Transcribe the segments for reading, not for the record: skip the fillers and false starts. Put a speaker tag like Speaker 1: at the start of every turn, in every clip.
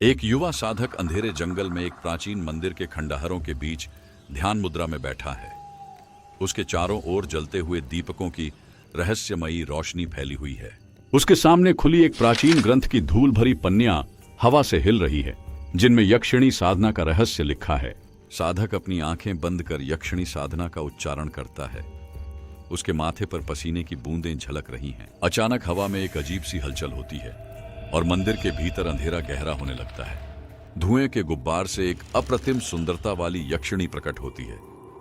Speaker 1: एक युवा साधक अंधेरे जंगल में एक प्राचीन मंदिर के खंडहरों के बीच ध्यान मुद्रा में बैठा है। उसके चारों ओर जलते हुए दीपकों की रहस्यमयी रोशनी फैली हुई है। उसके सामने खुली एक प्राचीन ग्रंथ की धूल भरी पन्नियां हवा से हिल रही है, जिनमें यक्षिणी साधना का रहस्य लिखा है। साधक अपनी आंखें बंद कर यक्षिणी साधना का उच्चारण करता है। उसके माथे पर पसीने की बूंदें झलक रही हैं। अचानक हवा में एक अजीब सी हलचल होती है और मंदिर के भीतर अंधेरा गहरा होने लगता है। धुएं के गुब्बार से एक अप्रतिम सुंदरता वाली यक्षिणी प्रकट होती है।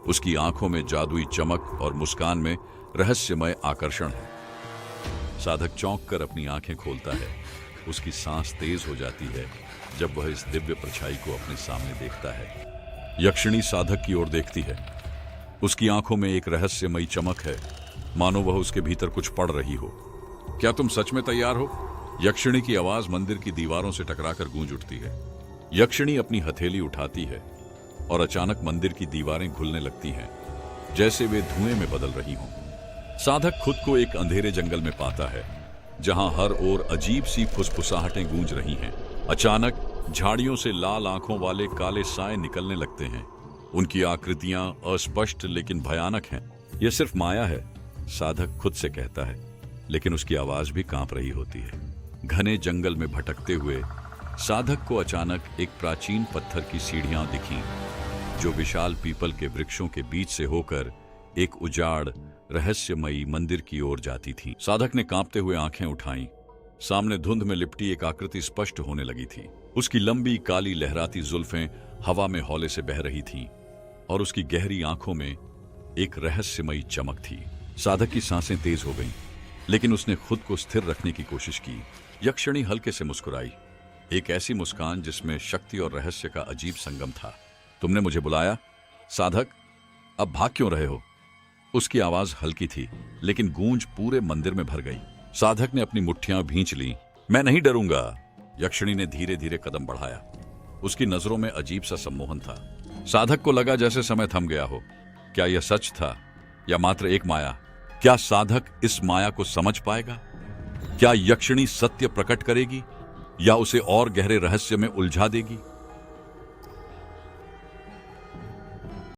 Speaker 1: उसकी आंखों में जादुई चमक और मुस्कान में रहस्यमय आकर्षण है। साधक चौंक कर अपनी आंखें खोलता है। उसकी सांस तेज हो जाती है जब वह इस दिव्य परछाई को अपने सामने देखता है। यक्षिणी साधक की ओर देखती है। उसकी आंखों में एक रहस्यमयी चमक है, मानो वह उसके भीतर कुछ पढ़ रही हो। क्या तुम सच में तैयार हो? यक्षिणी की आवाज मंदिर की दीवारों से टकराकर गूंज उठती है। यक्षिणी अपनी हथेली उठाती है और अचानक मंदिर की दीवारें घुलने लगती हैं, जैसे वे धुएं में बदल रही हों। साधक खुद को एक अंधेरे जंगल में पाता है, जहां हर ओर अजीब सी फुसफुसाहटें गूंज रही हैं। अचानक झाड़ियों से लाल आंखों वाले काले साए निकलने लगते हैं। उनकी आकृतियां अस्पष्ट लेकिन भयानक हैं। यह सिर्फ माया है, साधक खुद से कहता है, लेकिन उसकी आवाज भी कांप रही होती है। घने जंगल में भटकते हुए साधक को अचानक एक प्राचीन पत्थर की सीढ़ियां दिखीं, जो विशाल पीपल के वृक्षों के बीच से होकर एक उजाड़ रहस्यमयी मंदिर की ओर जाती थी। साधक ने कांपते हुए आंखें उठाईं। सामने धुंध में लिपटी एक आकृति स्पष्ट होने लगी थी। उसकी लंबी काली लहराती जुल्फें हवा में हौले से बह रही थीं और उसकी गहरी आंखों में एक रहस्यमयी चमक थी। साधक की सांसें तेज हो गईं, लेकिन उसने खुद को स्थिर रखने की कोशिश की। यक्षिणी हल्के से मुस्कुराई, एक ऐसी मुस्कान जिसमें शक्ति और रहस्य का अजीब संगम था। तुमने मुझे बुलाया साधक, अब भाग क्यों रहे हो? उसकी आवाज हल्की थी, लेकिन गूंज पूरे मंदिर में भर गई। साधक ने अपनी मुट्ठियां भींच लीं। मैं नहीं डरूंगा। यक्षिणी ने धीरे धीरे कदम बढ़ाया। उसकी नजरों में अजीब सा सम्मोहन था। साधक को लगा जैसे समय थम गया हो। क्या यह सच था या मात्र एक माया? क्या साधक इस माया को समझ पाएगा? क्या यक्षिणी सत्य प्रकट करेगी या उसे और गहरे रहस्य में उलझा देगी?